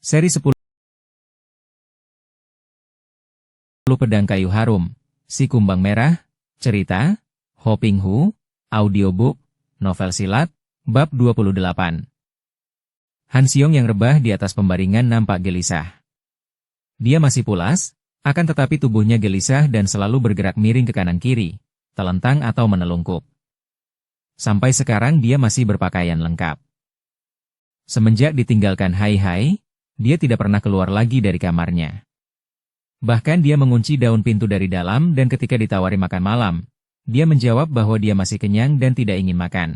Seri 10 Pedang Kayu Harum, Si Kumbang Merah, Cerita, Ho Ping Hu, Audiobook, Novel Silat, Bab 28. Han Xiong yang rebah di atas pembaringan nampak gelisah. Dia masih pulas, akan tetapi tubuhnya gelisah dan selalu bergerak miring ke kanan-kiri, telentang atau menelungkup. Sampai sekarang dia masih berpakaian lengkap. Semenjak ditinggalkan Hai Hai, dia tidak pernah keluar lagi dari kamarnya. Bahkan dia mengunci daun pintu dari dalam dan ketika ditawari makan malam, dia menjawab bahwa dia masih kenyang dan tidak ingin makan.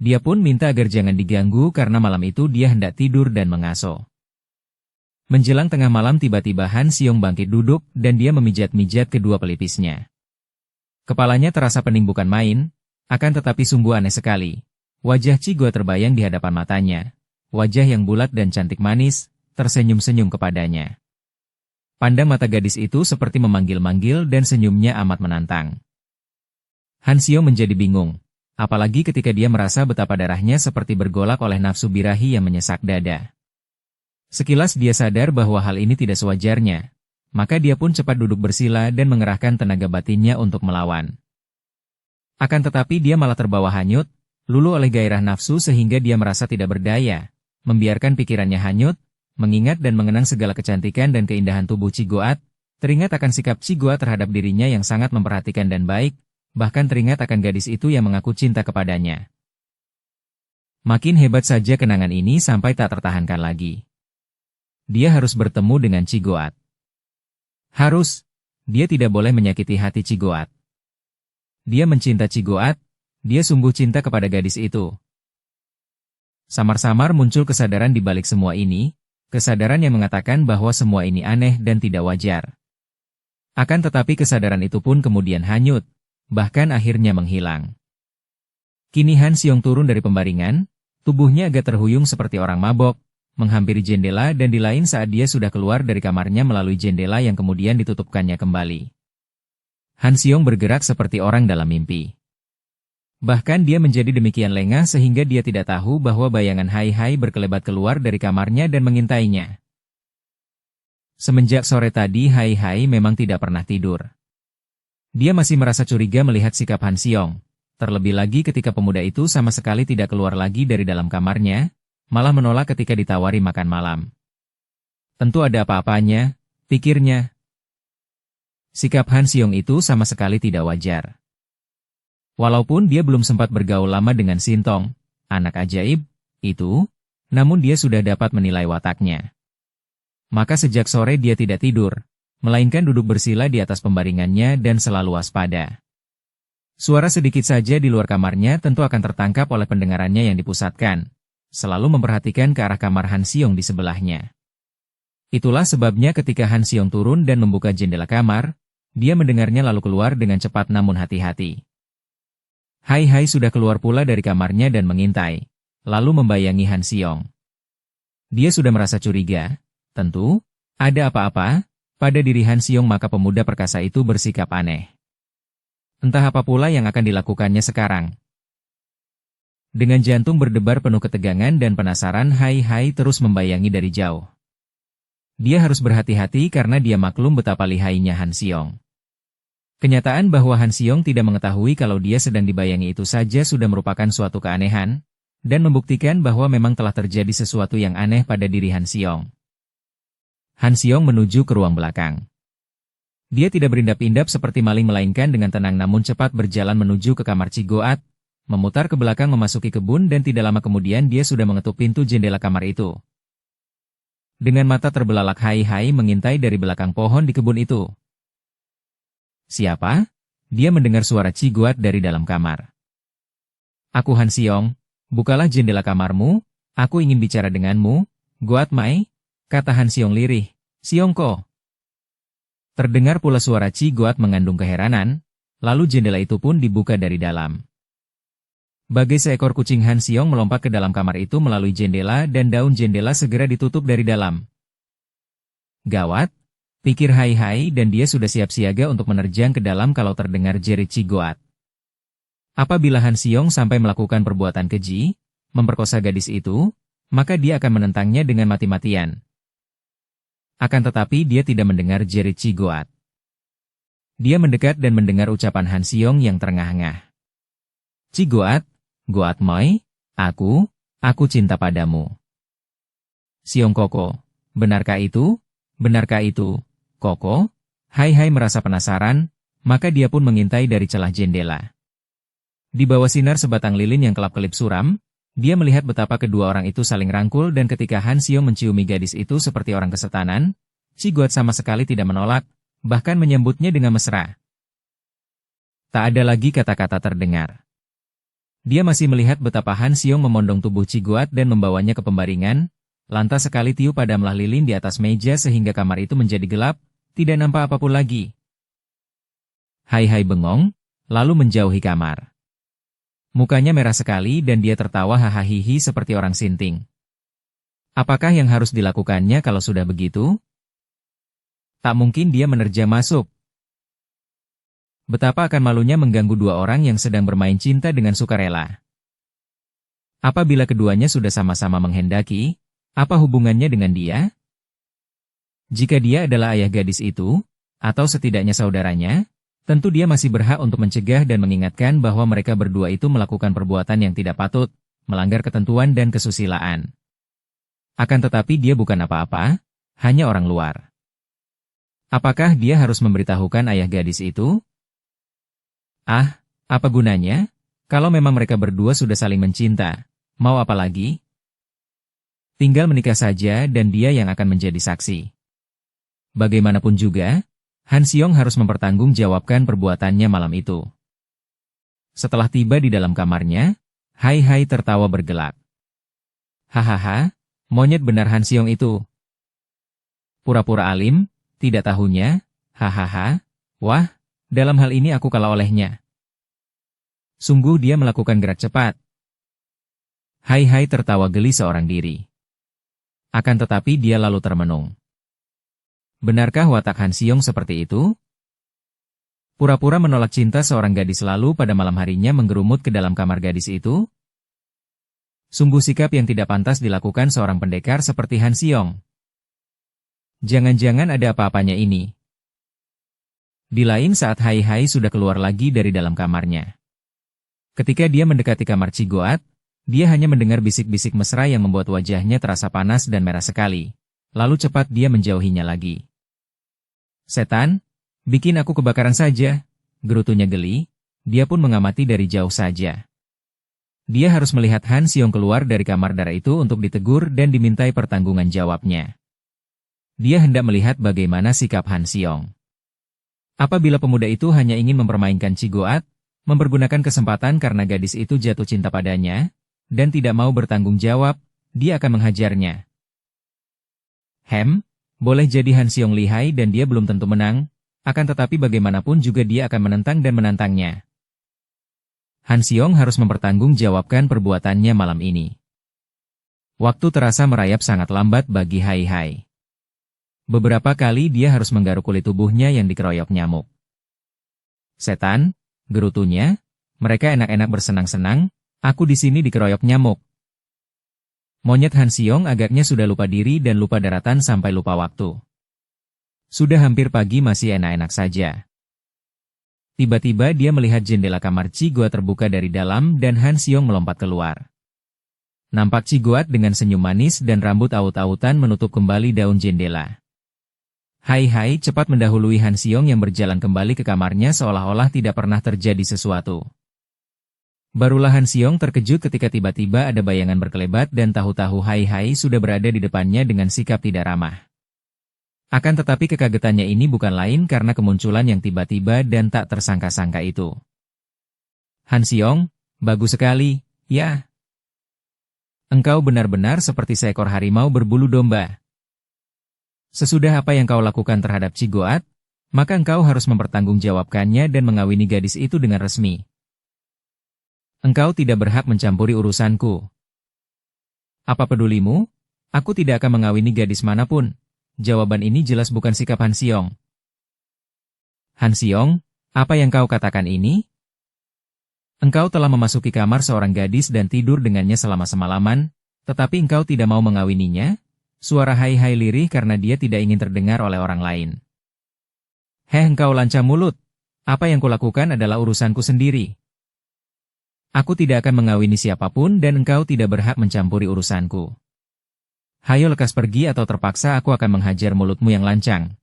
Dia pun minta agar jangan diganggu karena malam itu dia hendak tidur dan mengasuh. Menjelang tengah malam tiba-tiba Han Xiong bangkit duduk dan dia memijat-mijat kedua pelipisnya. Kepalanya terasa pening bukan main, akan tetapi sungguh aneh sekali. Wajah Ci Guo terbayang di hadapan matanya. Wajah yang bulat dan cantik manis, tersenyum-senyum kepadanya. Pandang mata gadis itu seperti memanggil-manggil dan senyumnya amat menantang. Han Xiong menjadi bingung, apalagi ketika dia merasa betapa darahnya seperti bergolak oleh nafsu birahi yang menyesak dada. Sekilas dia sadar bahwa hal ini tidak sewajarnya, maka dia pun cepat duduk bersila dan mengerahkan tenaga batinnya untuk melawan. Akan tetapi dia malah terbawa hanyut, luluh oleh gairah nafsu sehingga dia merasa tidak berdaya, membiarkan pikirannya hanyut, mengingat dan mengenang segala kecantikan dan keindahan tubuh Ci Goat, teringat akan sikap Ci Goat terhadap dirinya yang sangat memperhatikan dan baik, bahkan teringat akan gadis itu yang mengaku cinta kepadanya. Makin hebat saja kenangan ini sampai tak tertahankan lagi. Dia harus bertemu dengan Ci Goat. Harus, dia tidak boleh menyakiti hati Ci Goat. Dia mencinta Ci Goat, dia sungguh cinta kepada gadis itu. Samar-samar muncul kesadaran di balik semua ini, kesadaran yang mengatakan bahwa semua ini aneh dan tidak wajar. Akan tetapi kesadaran itu pun kemudian hanyut, bahkan akhirnya menghilang. Kini Han Xiong turun dari pembaringan, tubuhnya agak terhuyung seperti orang mabok, menghampiri jendela dan di lain saat dia sudah keluar dari kamarnya melalui jendela yang kemudian ditutupkannya kembali. Han Xiong bergerak seperti orang dalam mimpi. Bahkan dia menjadi demikian lengah sehingga dia tidak tahu bahwa bayangan Hai Hai berkelebat keluar dari kamarnya dan mengintainya. Semenjak sore tadi Hai Hai memang tidak pernah tidur. Dia masih merasa curiga melihat sikap Han Xiong, terlebih lagi ketika pemuda itu sama sekali tidak keluar lagi dari dalam kamarnya, malah menolak ketika ditawari makan malam. Tentu ada apa-apanya, pikirnya. Sikap Han Xiong itu sama sekali tidak wajar. Walaupun dia belum sempat bergaul lama dengan Sintong, anak ajaib, itu, namun dia sudah dapat menilai wataknya. Maka sejak sore dia tidak tidur, melainkan duduk bersila di atas pembaringannya dan selalu waspada. Suara sedikit saja di luar kamarnya tentu akan tertangkap oleh pendengarannya yang dipusatkan, selalu memperhatikan ke arah kamar Han Xiong di sebelahnya. Itulah sebabnya ketika Han Xiong turun dan membuka jendela kamar, dia mendengarnya lalu keluar dengan cepat namun hati-hati. Hai Hai sudah keluar pula dari kamarnya dan mengintai, lalu membayangi Han Xiong. Dia sudah merasa curiga, tentu, ada apa-apa pada diri Han Xiong maka pemuda perkasa itu bersikap aneh. Entah apa pula yang akan dilakukannya sekarang. Dengan jantung berdebar penuh ketegangan dan penasaran Hai Hai terus membayangi dari jauh. Dia harus berhati-hati karena dia maklum betapa lihainya Han Xiong. Kenyataan bahwa Han Xiong tidak mengetahui kalau dia sedang dibayangi itu saja sudah merupakan suatu keanehan, dan membuktikan bahwa memang telah terjadi sesuatu yang aneh pada diri Han Xiong. Han Xiong menuju ke ruang belakang. Dia tidak berindap-indap seperti maling melainkan dengan tenang namun cepat berjalan menuju ke kamar Ci Goat, memutar ke belakang memasuki kebun dan tidak lama kemudian dia sudah mengetuk pintu jendela kamar itu. Dengan mata terbelalak Hai Hai mengintai dari belakang pohon di kebun itu. Siapa? Dia mendengar suara Ci Goat dari dalam kamar. Aku Han Xiong, bukalah jendela kamarmu, aku ingin bicara denganmu, Goat Mai, kata Han Xiong lirih, Xiongko. Terdengar pula suara Ci Goat mengandung keheranan, lalu jendela itu pun dibuka dari dalam. Bagai seekor kucing Han Xiong melompat ke dalam kamar itu melalui jendela dan daun jendela segera ditutup dari dalam. Gawat, pikir Hai Hai dan dia sudah siap siaga untuk menerjang ke dalam kalau terdengar jerit Ci Goat. Apabila Han Xiong sampai melakukan perbuatan keji, memperkosa gadis itu, maka dia akan menentangnya dengan mati-matian. Akan tetapi dia tidak mendengar jerit Cigoat. Dia mendekat dan mendengar ucapan Han Xiong yang terengah-engah. Cigoat, Goat Moi, aku cinta padamu. Xiong Koko, benarkah itu? Benarkah itu, Koko? Hai Hai merasa penasaran, maka dia pun mengintai dari celah jendela. Di bawah sinar sebatang lilin yang kelap-kelip suram, dia melihat betapa kedua orang itu saling rangkul dan ketika Han Xiong menciumi gadis itu seperti orang kesetanan, Cigoat sama sekali tidak menolak, bahkan menyambutnya dengan mesra. Tak ada lagi kata-kata terdengar. Dia masih melihat betapa Han Xiong memondong tubuh Cigoat dan membawanya ke pembaringan, lantas sekali tiup padamlah lilin di atas meja sehingga kamar itu menjadi gelap, tidak nampak apapun lagi. Hai Hai bengong, lalu menjauhi kamar. Mukanya merah sekali dan dia tertawa hahaha seperti orang sinting. Apakah yang harus dilakukannya kalau sudah begitu? Tak mungkin dia menerjang masuk. Betapa akan malunya mengganggu dua orang yang sedang bermain cinta dengan sukarela. Apabila keduanya sudah sama-sama menghendaki, apa hubungannya dengan dia? Jika dia adalah ayah gadis itu, atau setidaknya saudaranya, tentu dia masih berhak untuk mencegah dan mengingatkan bahwa mereka berdua itu melakukan perbuatan yang tidak patut, melanggar ketentuan dan kesusilaan. Akan tetapi dia bukan apa-apa, hanya orang luar. Apakah dia harus memberitahukan ayah gadis itu? Ah, apa gunanya? Kalau memang mereka berdua sudah saling mencinta, mau apa lagi? Tinggal menikah saja dan dia yang akan menjadi saksi. Bagaimanapun juga, Han Xiong harus mempertanggungjawabkan perbuatannya malam itu. Setelah tiba di dalam kamarnya, Hai Hai tertawa bergelak. Hahaha, monyet benar Han Xiong itu. Pura-pura alim, tidak tahunya, hahaha, wah, dalam hal ini aku kalah olehnya. Sungguh dia melakukan gerak cepat. Hai Hai tertawa geli seorang diri. Akan tetapi dia lalu termenung. Benarkah watak Han Xiong seperti itu? Pura-pura menolak cinta seorang gadis lalu pada malam harinya menggerumut ke dalam kamar gadis itu? Sungguh sikap yang tidak pantas dilakukan seorang pendekar seperti Han Xiong. Jangan-jangan ada apa-apanya ini. Di lain saat Hai Hai sudah keluar lagi dari dalam kamarnya. Ketika dia mendekati kamar Cigoat, dia hanya mendengar bisik-bisik mesra yang membuat wajahnya terasa panas dan merah sekali. Lalu cepat dia menjauhinya lagi. Setan, bikin aku kebakaran saja, gerutunya geli, dia pun mengamati dari jauh saja. Dia harus melihat Han Xiong keluar dari kamar darah itu untuk ditegur dan dimintai pertanggungan jawabnya. Dia hendak melihat bagaimana sikap Han Xiong. Apabila pemuda itu hanya ingin mempermainkan Cigoat, mempergunakan kesempatan karena gadis itu jatuh cinta padanya, dan tidak mau bertanggung jawab, dia akan menghajarnya. Boleh jadi Han Xiong lihai dan dia belum tentu menang, akan tetapi bagaimanapun juga dia akan menentang dan menantangnya. Han Xiong harus mempertanggungjawabkan perbuatannya malam ini. Waktu terasa merayap sangat lambat bagi Hai Hai. Beberapa kali dia harus menggaruk kulit tubuhnya yang dikeroyok nyamuk. Setan, gerutunya, mereka enak-enak bersenang-senang, aku di sini dikeroyok nyamuk. Monyet Han Xiong agaknya sudah lupa diri dan lupa daratan sampai lupa waktu. Sudah hampir pagi masih enak-enak saja. Tiba-tiba dia melihat jendela kamar Cigoat terbuka dari dalam dan Han Xiong melompat keluar. Nampak Cigoat dengan senyum manis dan rambut aut-autan menutup kembali daun jendela. Hai Hai cepat mendahului Han Xiong yang berjalan kembali ke kamarnya seolah-olah tidak pernah terjadi sesuatu. Barulah Han Xiong terkejut ketika tiba-tiba ada bayangan berkelebat dan tahu-tahu Hai Hai sudah berada di depannya dengan sikap tidak ramah. Akan tetapi kekagetannya ini bukan lain karena kemunculan yang tiba-tiba dan tak tersangka-sangka itu. Han Xiong, bagus sekali, ya. Engkau benar-benar seperti seekor harimau berbulu domba. Sesudah apa yang kau lakukan terhadap Cigoat, maka engkau harus mempertanggungjawabkannya dan mengawini gadis itu dengan resmi. Engkau tidak berhak mencampuri urusanku. Apa pedulimu? Aku tidak akan mengawini gadis manapun. Jawaban ini jelas bukan sikap Han Xiong. Han Xiong, apa yang kau katakan ini? Engkau telah memasuki kamar seorang gadis dan tidur dengannya selama semalaman, Tetapi engkau tidak mau mengawininya? Suara Hai Hai lirih karena dia tidak ingin terdengar oleh orang lain. Heh, engkau lancang mulut. Apa yang kulakukan adalah urusanku sendiri. Aku tidak akan mengawini siapapun dan engkau tidak berhak mencampuri urusanku. Hayo lekas pergi atau terpaksa aku akan menghajar mulutmu yang lancang.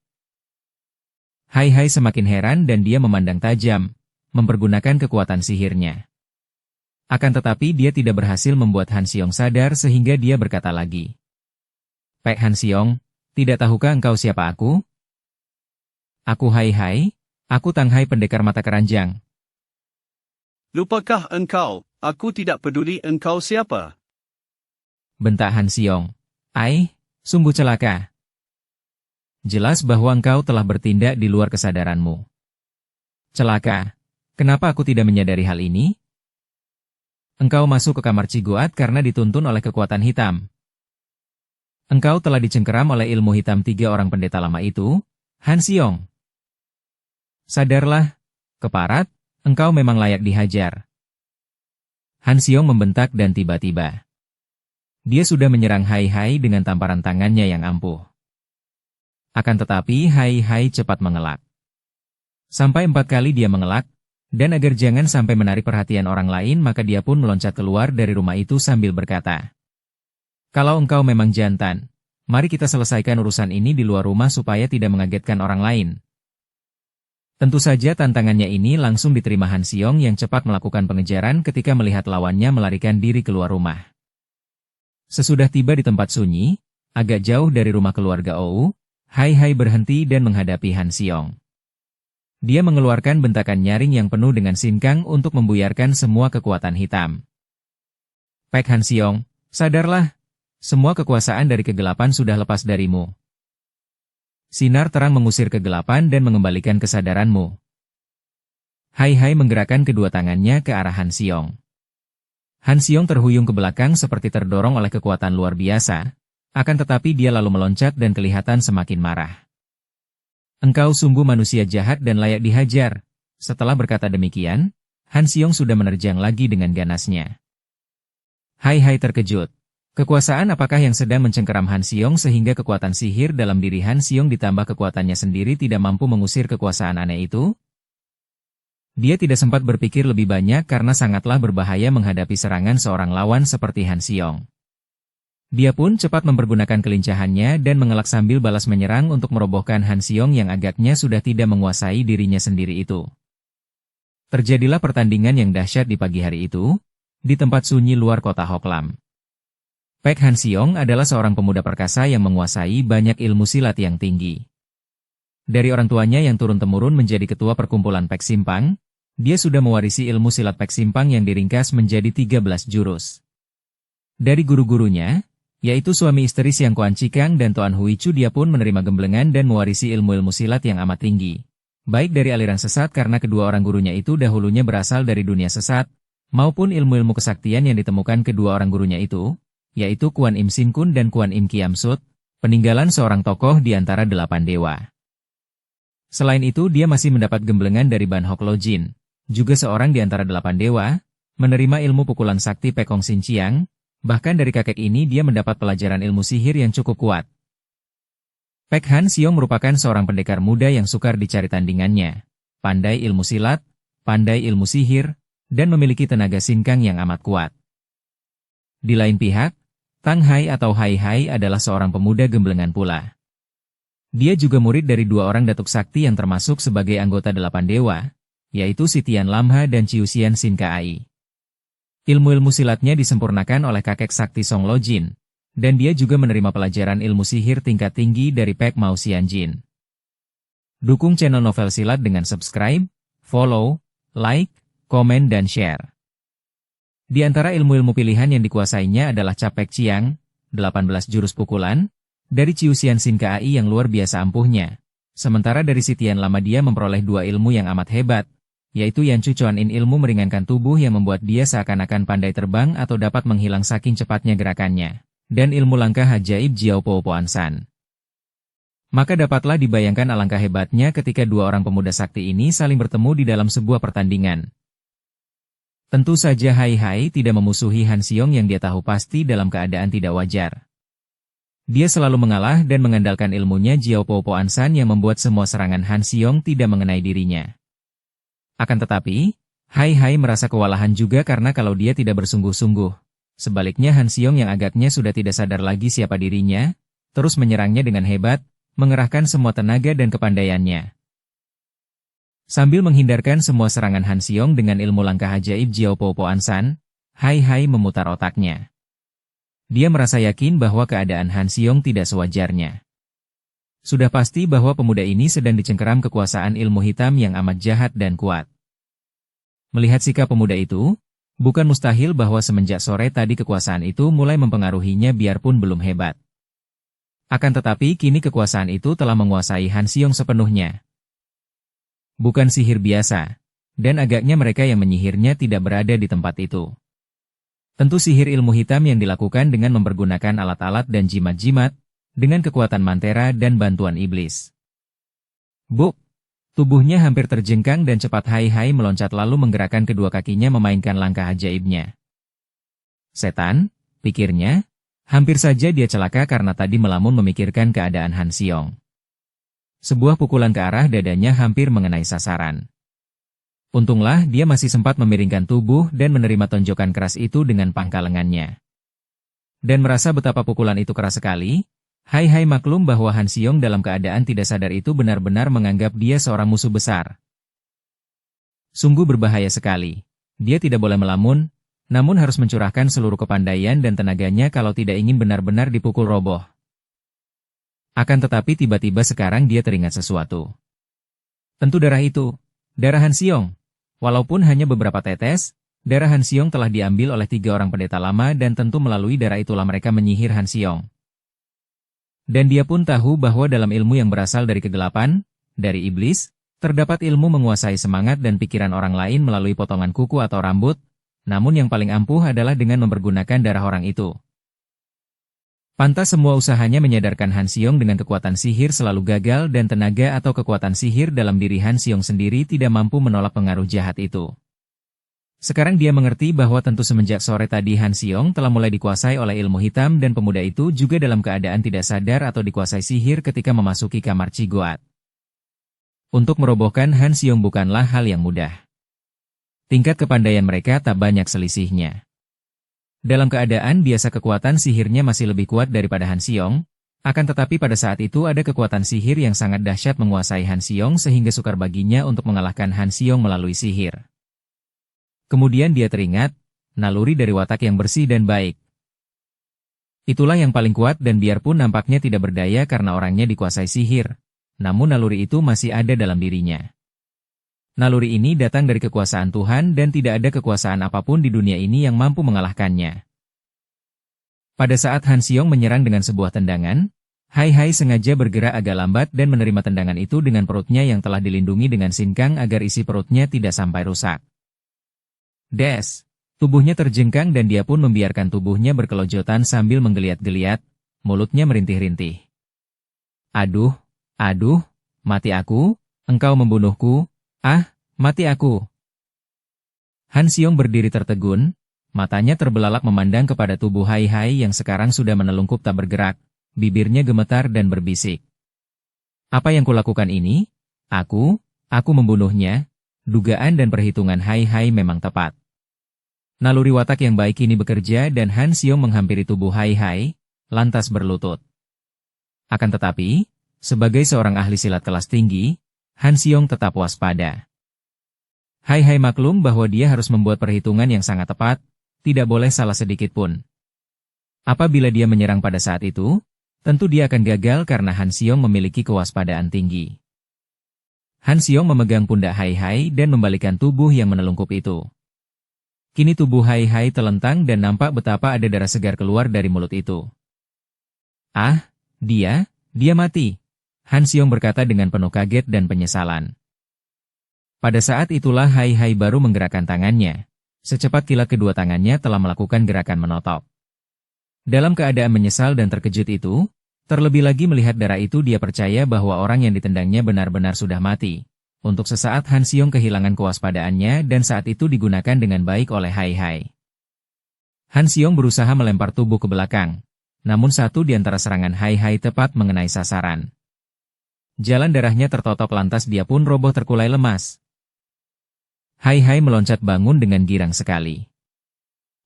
Hai Hai semakin heran dan dia memandang tajam, mempergunakan kekuatan sihirnya. Akan tetapi dia tidak berhasil membuat Han Xiong sadar sehingga dia berkata lagi. Pek Han Xiong, tidak tahukah engkau siapa aku? Aku Hai Hai, aku Tang Hai pendekar mata keranjang. Lupakah engkau, aku tidak peduli engkau siapa? Bentak Han Xiong. Ai, sungguh celaka. Jelas bahwa engkau telah bertindak di luar kesadaranmu. Celaka. Kenapa aku tidak menyadari hal ini? Engkau masuk ke kamar Ciguat karena dituntun oleh kekuatan hitam. Engkau telah dicengkeram oleh ilmu hitam 3 orang pendeta lama itu, Han Xiong. Sadarlah, keparat, engkau memang layak dihajar. Han Xiong membentak dan tiba-tiba dia sudah menyerang Hai Hai dengan tamparan tangannya yang ampuh. Akan tetapi Hai Hai cepat mengelak. Sampai 4 kali dia mengelak, dan agar jangan sampai menarik perhatian orang lain maka dia pun meloncat keluar dari rumah itu sambil berkata, kalau engkau memang jantan, mari kita selesaikan urusan ini di luar rumah supaya tidak mengagetkan orang lain. Tentu saja tantangannya ini langsung diterima Han Xiong yang cepat melakukan pengejaran ketika melihat lawannya melarikan diri keluar rumah. Sesudah tiba di tempat sunyi, agak jauh dari rumah keluarga Ou, Hai Hai berhenti dan menghadapi Han Xiong. Dia mengeluarkan bentakan nyaring yang penuh dengan sinkang untuk membuyarkan semua kekuatan hitam. Pek Han Xiong, sadarlah. Semua kekuasaan dari kegelapan sudah lepas darimu. Sinar terang mengusir kegelapan dan mengembalikan kesadaranmu. Hai Hai menggerakkan kedua tangannya ke arah Han Xiong. Han Xiong terhuyung ke belakang seperti terdorong oleh kekuatan luar biasa, akan tetapi dia lalu meloncat dan kelihatan semakin marah. Engkau sungguh manusia jahat dan layak dihajar. Setelah berkata demikian, Han Xiong sudah menerjang lagi dengan ganasnya. Hai Hai terkejut. Kekuasaan apakah yang sedang mencengkeram Han Xiong sehingga kekuatan sihir dalam diri Han Xiong ditambah kekuatannya sendiri tidak mampu mengusir kekuasaan aneh itu? Dia tidak sempat berpikir lebih banyak karena sangatlah berbahaya menghadapi serangan seorang lawan seperti Han Xiong. Dia pun cepat mempergunakan kelincahannya dan mengelak sambil balas menyerang untuk merobohkan Han Xiong yang agaknya sudah tidak menguasai dirinya sendiri itu. Terjadilah pertandingan yang dahsyat di pagi hari itu, di tempat sunyi luar kota Hoklam. Pek Han Xiong adalah seorang pemuda perkasa yang menguasai banyak ilmu silat yang tinggi. Dari orang tuanya yang turun-temurun menjadi ketua perkumpulan Pek Simpang, dia sudah mewarisi ilmu silat Pek Simpang yang diringkas menjadi 13 jurus. Dari guru-gurunya, yaitu suami istri Siang Kuan Cikang dan Tuan Hui Chu, dia pun menerima gemblengan dan mewarisi ilmu-ilmu silat yang amat tinggi. Baik dari aliran sesat karena kedua orang gurunya itu dahulunya berasal dari dunia sesat, maupun ilmu-ilmu kesaktian yang ditemukan kedua orang gurunya itu, yaitu Kuan Im Sin Kun dan Kuan Im Kiam Sut, peninggalan seorang tokoh di antara 8 dewa. Selain itu dia masih mendapat gemblengan dari Ban Hok Lo Jin, juga seorang di antara 8 dewa, menerima ilmu pukulan sakti Pekong Sin Chiang, bahkan dari kakek ini dia mendapat pelajaran ilmu sihir yang cukup kuat. Pek Han Xiong merupakan seorang pendekar muda yang sukar dicari tandingannya, pandai ilmu silat, pandai ilmu sihir, dan memiliki tenaga sinkang yang amat kuat. Di lain pihak, Tang Hai atau Hai Hai adalah seorang pemuda gemblengan pula. Dia juga murid dari 2 orang datuk sakti yang termasuk sebagai anggota 8 dewa, yaitu Sitian Lamha dan Ciusian Sin Kai. Ilmu-ilmu silatnya disempurnakan oleh kakek sakti Song Lo Jin, dan dia juga menerima pelajaran ilmu sihir tingkat tinggi dari Pek Mao Xian Jin. Dukung channel Novel Silat dengan subscribe, follow, like, komen dan share. Di antara ilmu-ilmu pilihan yang dikuasainya adalah Cap Pek Chiang, 18 jurus pukulan, dari Ciusian Sin Kai yang luar biasa ampuhnya. Sementara dari Sitian Lama dia memperoleh 2 ilmu yang amat hebat, yaitu Yan Chu Chuan In, ilmu meringankan tubuh yang membuat dia seakan-akan pandai terbang atau dapat menghilang saking cepatnya gerakannya, dan ilmu langkah ajaib Jiao Po Poan San. Maka dapatlah dibayangkan alangkah hebatnya ketika 2 orang pemuda sakti ini saling bertemu di dalam sebuah pertandingan. Tentu saja Hai Hai tidak memusuhi Han Xiong yang dia tahu pasti dalam keadaan tidak wajar. Dia selalu mengalah dan mengandalkan ilmunya Jiao Po Po Ansan yang membuat semua serangan Han Xiong tidak mengenai dirinya. Akan tetapi, Hai Hai merasa kewalahan juga karena kalau dia tidak bersungguh-sungguh. Sebaliknya Han Xiong yang agaknya sudah tidak sadar lagi siapa dirinya, terus menyerangnya dengan hebat, mengerahkan semua tenaga dan kepandaiannya. Sambil menghindarkan semua serangan Han Xiong dengan ilmu langkah ajaib Jiao Po Po Ansan, Hai Hai memutar otaknya. Dia merasa yakin bahwa keadaan Han Xiong tidak sewajarnya. Sudah pasti bahwa pemuda ini sedang dicengkeram kekuasaan ilmu hitam yang amat jahat dan kuat. Melihat sikap pemuda itu, bukan mustahil bahwa semenjak sore tadi kekuasaan itu mulai mempengaruhinya biarpun belum hebat. Akan tetapi kini kekuasaan itu telah menguasai Han Xiong sepenuhnya. Bukan sihir biasa, dan agaknya mereka yang menyihirnya tidak berada di tempat itu. Tentu sihir ilmu hitam yang dilakukan dengan mempergunakan alat-alat dan jimat-jimat, dengan kekuatan mantera dan bantuan iblis. Buk! Tubuhnya hampir terjengkang dan cepat Hai Hai meloncat lalu menggerakkan kedua kakinya memainkan langkah ajaibnya. Setan, pikirnya, hampir saja dia celaka karena tadi melamun memikirkan keadaan Han Xiong. Sebuah pukulan ke arah dadanya hampir mengenai sasaran. Untunglah dia masih sempat memiringkan tubuh dan menerima tonjokan keras itu dengan pangkal lengannya. Dan merasa betapa pukulan itu keras sekali, Hai Hai maklum bahwa Han Xiong dalam keadaan tidak sadar itu benar-benar menganggap dia seorang musuh besar. Sungguh berbahaya sekali. Dia tidak boleh melamun, namun harus mencurahkan seluruh kepandaian dan tenaganya kalau tidak ingin benar-benar dipukul roboh. Akan tetapi tiba-tiba sekarang dia teringat sesuatu. Tentu darah itu, darah Han Xiong. Walaupun hanya beberapa tetes, darah Han Xiong telah diambil oleh 3 orang pendeta lama dan tentu melalui darah itulah mereka menyihir Han Xiong. Dan dia pun tahu bahwa dalam ilmu yang berasal dari kegelapan, dari iblis, terdapat ilmu menguasai semangat dan pikiran orang lain melalui potongan kuku atau rambut, namun yang paling ampuh adalah dengan mempergunakan darah orang itu. Pantas semua usahanya menyadarkan Han Xiong dengan kekuatan sihir selalu gagal dan tenaga atau kekuatan sihir dalam diri Han Xiong sendiri tidak mampu menolak pengaruh jahat itu. Sekarang dia mengerti bahwa tentu semenjak sore tadi Han Xiong telah mulai dikuasai oleh ilmu hitam dan pemuda itu juga dalam keadaan tidak sadar atau dikuasai sihir ketika memasuki kamar Cigoat. Untuk merobohkan Han Xiong bukanlah hal yang mudah. Tingkat kepandaian mereka tak banyak selisihnya. Dalam keadaan biasa kekuatan sihirnya masih lebih kuat daripada Han Xiong, akan tetapi pada saat itu ada kekuatan sihir yang sangat dahsyat menguasai Han Xiong sehingga sukar baginya untuk mengalahkan Han Xiong melalui sihir. Kemudian dia teringat, naluri dari watak yang bersih dan baik. Itulah yang paling kuat dan biarpun nampaknya tidak berdaya karena orangnya dikuasai sihir, namun naluri itu masih ada dalam dirinya. Naluri ini datang dari kekuasaan Tuhan dan tidak ada kekuasaan apapun di dunia ini yang mampu mengalahkannya. Pada saat Han Xiong menyerang dengan sebuah tendangan, Hai Hai sengaja bergerak agak lambat dan menerima tendangan itu dengan perutnya yang telah dilindungi dengan sinkang agar isi perutnya tidak sampai rusak. Des! Tubuhnya terjengkang dan dia pun membiarkan tubuhnya berkelojotan sambil menggeliat-geliat, mulutnya merintih-rintih. Aduh, aduh, mati aku, engkau membunuhku. Ah, mati aku. Han Xiong berdiri tertegun, matanya terbelalak memandang kepada tubuh Hai Hai yang sekarang sudah menelungkup tak bergerak, bibirnya gemetar dan berbisik. Apa yang kulakukan ini? Aku membunuhnya. Dugaan dan perhitungan Hai Hai memang tepat. Naluri watak yang baik ini bekerja dan Han Xiong menghampiri tubuh Hai Hai, lantas berlutut. Akan tetapi, sebagai seorang ahli silat kelas tinggi, Han Xiong tetap waspada. Hai Hai maklum bahwa dia harus membuat perhitungan yang sangat tepat, tidak boleh salah sedikit pun. Apabila dia menyerang pada saat itu, tentu dia akan gagal karena Han Xiong memiliki kewaspadaan tinggi. Han Xiong memegang pundak Hai Hai dan membalikan tubuh yang menelungkup itu. Kini tubuh Hai Hai telentang dan nampak betapa ada darah segar keluar dari mulut itu. Ah, dia mati. Han Xiong berkata dengan penuh kaget dan penyesalan. Pada saat itulah Hai Hai baru menggerakkan tangannya. Secepat kilat kedua tangannya telah melakukan gerakan menotok. Dalam keadaan menyesal dan terkejut itu, terlebih lagi melihat darah itu dia percaya bahwa orang yang ditendangnya benar-benar sudah mati. Untuk sesaat Han Xiong kehilangan kewaspadaannya dan saat itu digunakan dengan baik oleh Hai Hai. Han Xiong berusaha melempar tubuh ke belakang, namun satu di antara serangan Hai Hai tepat mengenai sasaran. Jalan darahnya tertotok lantas dia pun roboh terkulai lemas. Hai Hai meloncat bangun dengan girang sekali.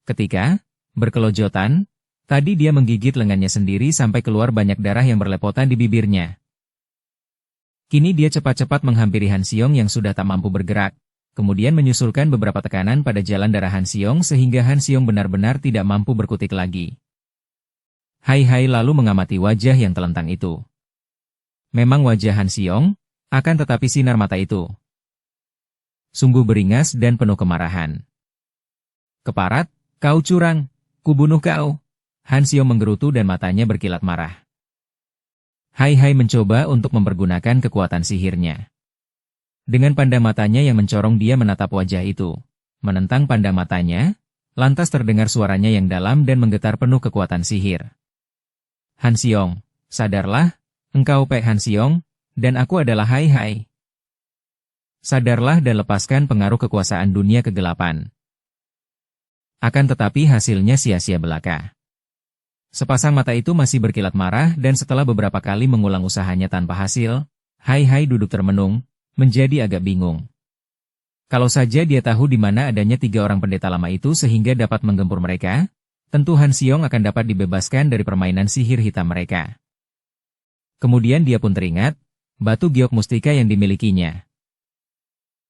Ketika berkelojotan, tadi dia menggigit lengannya sendiri sampai keluar banyak darah yang berlepotan di bibirnya. Kini dia cepat-cepat menghampiri Han Xiong yang sudah tak mampu bergerak, kemudian menyusulkan beberapa tekanan pada jalan darah Han Xiong sehingga Han Xiong benar-benar tidak mampu berkutik lagi. Hai Hai lalu mengamati wajah yang telentang itu. Memang wajah Han Xiong, akan tetapi sinar mata itu sungguh beringas dan penuh kemarahan. Keparat, kau curang, kubunuh kau. Han Xiong menggerutu dan matanya berkilat marah. Hai Hai mencoba untuk mempergunakan kekuatan sihirnya. Dengan pandang matanya yang mencorong dia menatap wajah itu. Menentang pandang matanya, lantas terdengar suaranya yang dalam dan menggetar penuh kekuatan sihir. Han Xiong, sadarlah, engkau Pek Han Xiong, dan aku adalah Hai Hai. Sadarlah dan lepaskan pengaruh kekuasaan dunia kegelapan. Akan tetapi hasilnya sia-sia belaka. Sepasang mata itu masih berkilat marah dan setelah beberapa kali mengulang usahanya tanpa hasil, Hai Hai duduk termenung, menjadi agak bingung. Kalau saja dia tahu di mana adanya 3 orang pendeta lama itu sehingga dapat menggempur mereka, tentu Han Xiong akan dapat dibebaskan dari permainan sihir hitam mereka. Kemudian dia pun teringat, batu giok mustika yang dimilikinya.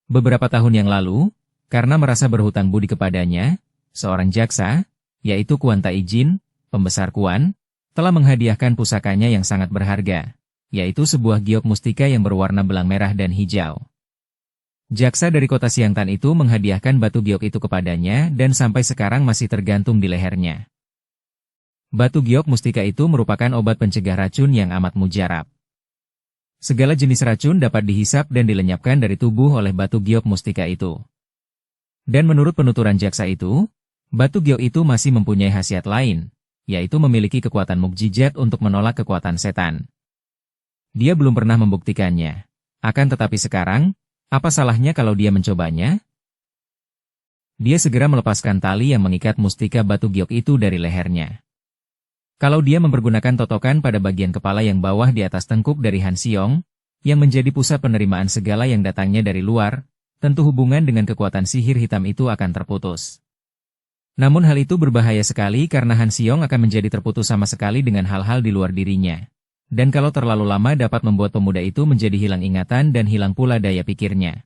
Beberapa tahun yang lalu, karena merasa berhutang budi kepadanya, seorang jaksa, yaitu Kuan Tai Jin, pembesar Kuan, telah menghadiahkan pusakanya yang sangat berharga, yaitu sebuah giok mustika yang berwarna belang merah dan hijau. Jaksa dari kota Xiangtan itu menghadiahkan batu giok itu kepadanya dan sampai sekarang masih tergantung di lehernya. Batu giok mustika itu merupakan obat pencegah racun yang amat mujarab. Segala jenis racun dapat dihisap dan dilenyapkan dari tubuh oleh batu giok mustika itu. Dan menurut penuturan jaksa itu, batu giok itu masih mempunyai khasiat lain, yaitu memiliki kekuatan mukjizat untuk menolak kekuatan setan. Dia belum pernah membuktikannya. Akan tetapi sekarang, apa salahnya kalau dia mencobanya? Dia segera melepaskan tali yang mengikat mustika batu giok itu dari lehernya. Kalau dia mempergunakan totokan pada bagian kepala yang bawah di atas tengkuk dari Han Xiong, yang menjadi pusat penerimaan segala yang datangnya dari luar, tentu hubungan dengan kekuatan sihir hitam itu akan terputus. Namun hal itu berbahaya sekali karena Han Xiong akan menjadi terputus sama sekali dengan hal-hal di luar dirinya. Dan kalau terlalu lama dapat membuat pemuda itu menjadi hilang ingatan dan hilang pula daya pikirnya.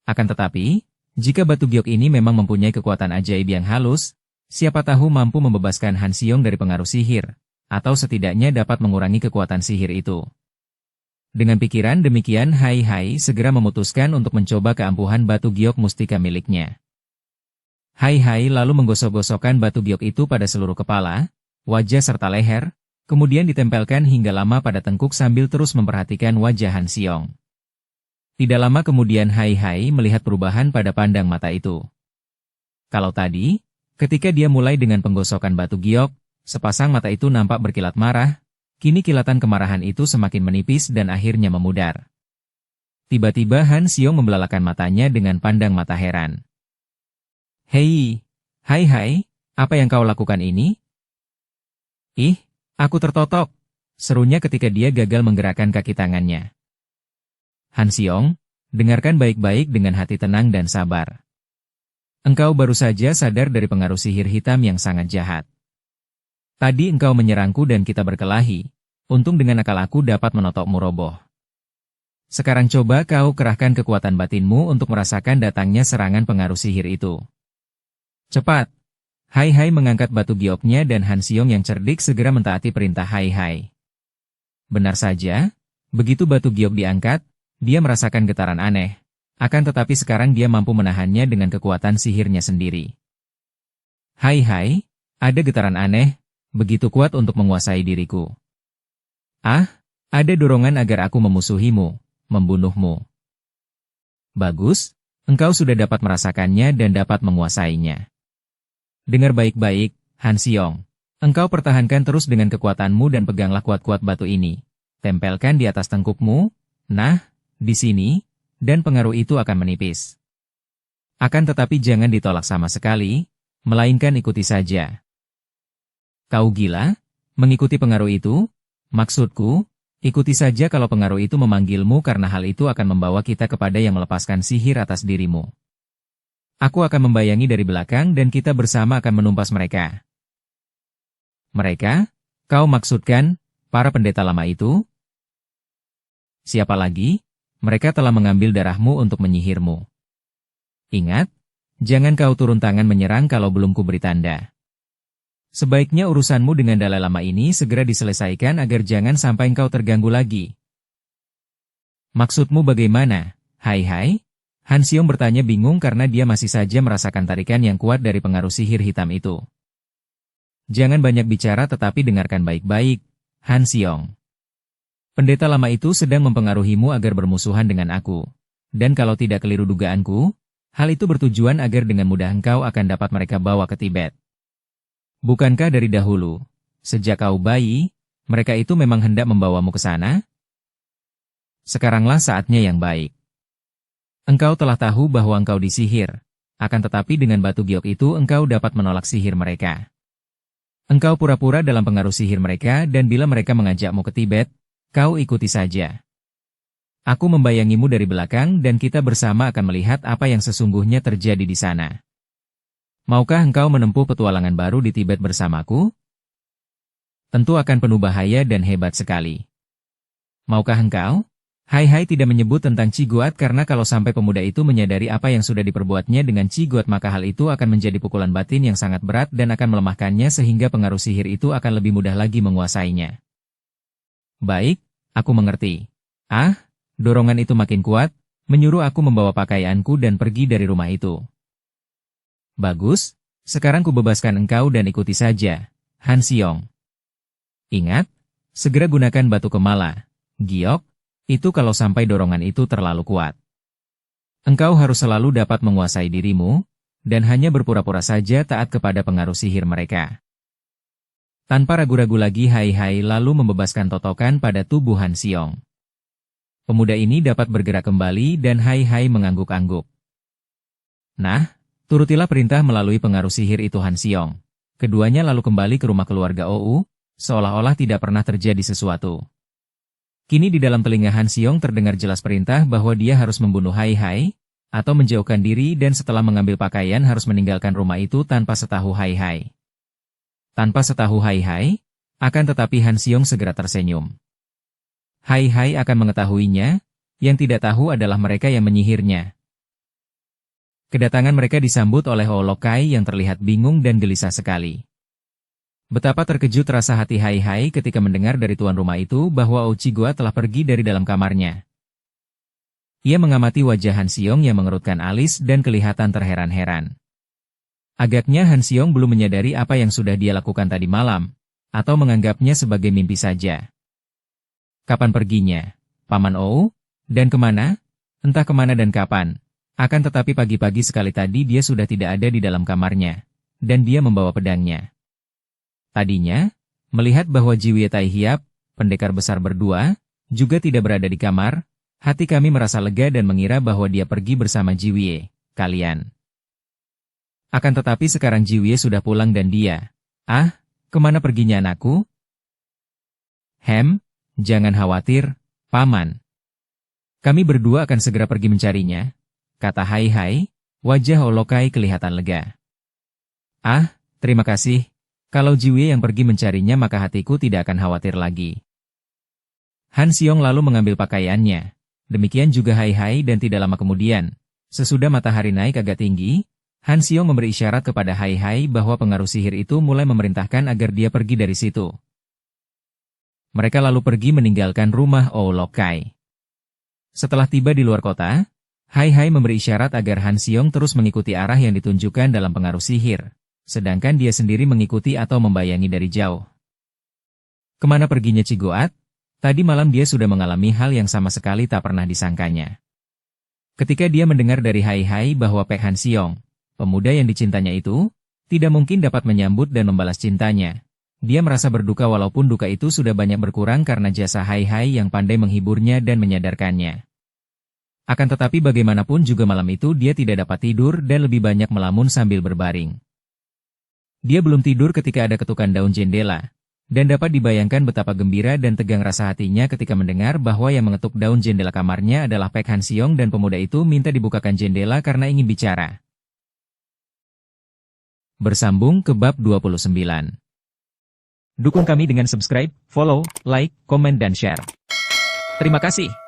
Akan tetapi, jika batu giok ini memang mempunyai kekuatan ajaib yang halus, siapa tahu mampu membebaskan Han Xiong dari pengaruh sihir, atau setidaknya dapat mengurangi kekuatan sihir itu. Dengan pikiran demikian Hai Hai segera memutuskan untuk mencoba keampuhan batu giok mustika miliknya. Hai Hai lalu menggosok-gosokkan batu giok itu pada seluruh kepala, wajah serta leher, kemudian ditempelkan hingga lama pada tengkuk sambil terus memperhatikan wajah Han Xiong. Tidak lama kemudian Hai Hai melihat perubahan pada pandang mata itu. Kalau tadi, ketika dia mulai dengan penggosokan batu giok, sepasang mata itu nampak berkilat marah, kini kilatan kemarahan itu semakin menipis dan akhirnya memudar. Tiba-tiba Han Xiong membelalakan matanya dengan pandang mata heran. Hei, Hai Hai, apa yang kau lakukan ini? Ih, aku tertotok, serunya ketika dia gagal menggerakkan kaki tangannya. Han Xiong, dengarkan baik-baik dengan hati tenang dan sabar. Engkau baru saja sadar dari pengaruh sihir hitam yang sangat jahat. Tadi engkau menyerangku dan kita berkelahi, untung dengan akal aku dapat menotokmu roboh. Sekarang coba kau kerahkan kekuatan batinmu untuk merasakan datangnya serangan pengaruh sihir itu. Cepat! Hai Hai mengangkat batu gioknya dan Han Xiong yang cerdik segera mentaati perintah Hai Hai. Benar saja, begitu batu giok diangkat, dia merasakan getaran aneh. Akan tetapi sekarang dia mampu menahannya dengan kekuatan sihirnya sendiri. Hai Hai, ada getaran aneh, begitu kuat untuk menguasai diriku. Ah, ada dorongan agar aku memusuhimu, membunuhmu. Bagus, engkau sudah dapat merasakannya dan dapat menguasainya. Dengar baik-baik, Han Xiong. Engkau pertahankan terus dengan kekuatanmu dan peganglah kuat-kuat batu ini. Tempelkan di atas tengkukmu. Nah, di sini, dan pengaruh itu akan menipis. Akan tetapi jangan ditolak sama sekali, melainkan ikuti saja. Kau gila? Mengikuti pengaruh itu? Maksudku, ikuti saja kalau pengaruh itu memanggilmu karena hal itu akan membawa kita kepada yang melepaskan sihir atas dirimu. Aku akan membayangi dari belakang dan kita bersama akan menumpas mereka. Mereka? Kau maksudkan, para pendeta lama itu? Siapa lagi? Mereka telah mengambil darahmu untuk menyihirmu. Ingat, jangan kau turun tangan menyerang kalau belum kuberi tanda. Sebaiknya urusanmu dengan Dalai Lama ini segera diselesaikan agar jangan sampai kau terganggu lagi. Maksudmu bagaimana? Hai. Han Xiong bertanya bingung karena dia masih saja merasakan tarikan yang kuat dari pengaruh sihir hitam itu. Jangan banyak bicara tetapi dengarkan baik-baik, Han Xiong. Pendeta lama itu sedang mempengaruhimu agar bermusuhan dengan aku. Dan kalau tidak keliru dugaanku, hal itu bertujuan agar dengan mudah engkau akan dapat mereka bawa ke Tibet. Bukankah dari dahulu, sejak kau bayi, mereka itu memang hendak membawamu ke sana? Sekaranglah saatnya yang baik. Engkau telah tahu bahwa engkau disihir, akan tetapi dengan batu giok itu engkau dapat menolak sihir mereka. Engkau pura-pura dalam pengaruh sihir mereka dan bila mereka mengajakmu ke Tibet, kau ikuti saja. Aku membayangimu dari belakang dan kita bersama akan melihat apa yang sesungguhnya terjadi di sana. Maukah engkau menempuh petualangan baru di Tibet bersamaku? Tentu akan penuh bahaya dan hebat sekali. Maukah engkau? Hai tidak menyebut tentang Ciguat karena kalau sampai pemuda itu menyadari apa yang sudah diperbuatnya dengan Ciguat maka hal itu akan menjadi pukulan batin yang sangat berat dan akan melemahkannya sehingga pengaruh sihir itu akan lebih mudah lagi menguasainya. Baik, aku mengerti. Dorongan itu makin kuat, menyuruh aku membawa pakaianku dan pergi dari rumah itu. Bagus, sekarang kubebaskan engkau dan ikuti saja, Han Xiong. Ingat, segera gunakan batu kemala, giok, itu kalau sampai dorongan itu terlalu kuat. Engkau harus selalu dapat menguasai dirimu, dan hanya berpura-pura saja taat kepada pengaruh sihir mereka. Tanpa ragu-ragu lagi Hai lalu membebaskan totokan pada tubuh Han Xiong. Pemuda ini dapat bergerak kembali dan Hai mengangguk-angguk. Nah, turutilah perintah melalui pengaruh sihir itu Han Xiong. Keduanya lalu kembali ke rumah keluarga Ou, seolah-olah tidak pernah terjadi sesuatu. Kini di dalam telinga Han Xiong terdengar jelas perintah bahwa dia harus membunuh Hai, atau menjauhkan diri dan setelah mengambil pakaian harus meninggalkan rumah itu tanpa setahu Hai. Tanpa setahu Hai, akan tetapi Han Xiong segera tersenyum. Hai akan mengetahuinya, yang tidak tahu adalah mereka yang menyihirnya. Kedatangan mereka disambut oleh Olokai yang terlihat bingung dan gelisah sekali. Betapa terkejut rasa hati Hai ketika mendengar dari tuan rumah itu bahwa Ouchigua telah pergi dari dalam kamarnya. Ia mengamati wajah Han Xiong yang mengerutkan alis dan kelihatan terheran-heran. Agaknya Han Xiong belum menyadari apa yang sudah dia lakukan tadi malam, atau menganggapnya sebagai mimpi saja. Kapan perginya? Paman Ou? Dan kemana? Entah kemana dan kapan. Akan tetapi pagi-pagi sekali tadi dia sudah tidak ada di dalam kamarnya. Dan dia membawa pedangnya. Tadinya, melihat bahwa Jiwie Tai Hiap, pendekar besar berdua, juga tidak berada di kamar, hati kami merasa lega dan mengira bahwa dia pergi bersama Jiwie, kalian. Akan tetapi sekarang Jiwie sudah pulang dan dia. Kemana perginya anakku? Jangan khawatir, Paman. Kami berdua akan segera pergi mencarinya, kata Hai, wajah Olokai kelihatan lega. Terima kasih, kalau Jiwie yang pergi mencarinya maka hatiku tidak akan khawatir lagi. Han Xiong lalu mengambil pakaiannya, demikian juga Hai dan tidak lama kemudian, sesudah matahari naik agak tinggi, Han Xiong memberi isyarat kepada Hai bahwa pengaruh sihir itu mulai memerintahkan agar dia pergi dari situ. Mereka lalu pergi meninggalkan rumah Olokai. Setelah tiba di luar kota, Hai memberi isyarat agar Han Xiong terus mengikuti arah yang ditunjukkan dalam pengaruh sihir, sedangkan dia sendiri mengikuti atau membayangi dari jauh. Kemana perginya Ciguat? Tadi malam dia sudah mengalami hal yang sama sekali tak pernah disangkanya. Ketika dia mendengar dari Hai bahwa Pek Han Xiong, pemuda yang dicintanya itu, tidak mungkin dapat menyambut dan membalas cintanya. Dia merasa berduka walaupun duka itu sudah banyak berkurang karena jasa Hai yang pandai menghiburnya dan menyadarkannya. Akan tetapi bagaimanapun juga malam itu dia tidak dapat tidur dan lebih banyak melamun sambil berbaring. Dia belum tidur ketika ada ketukan daun jendela. Dan dapat dibayangkan betapa gembira dan tegang rasa hatinya ketika mendengar bahwa yang mengetuk daun jendela kamarnya adalah Pek Han Siong dan pemuda itu minta dibukakan jendela karena ingin bicara. Bersambung ke bab 29. Dukung kami dengan subscribe, follow, like, komen dan share. Terima kasih.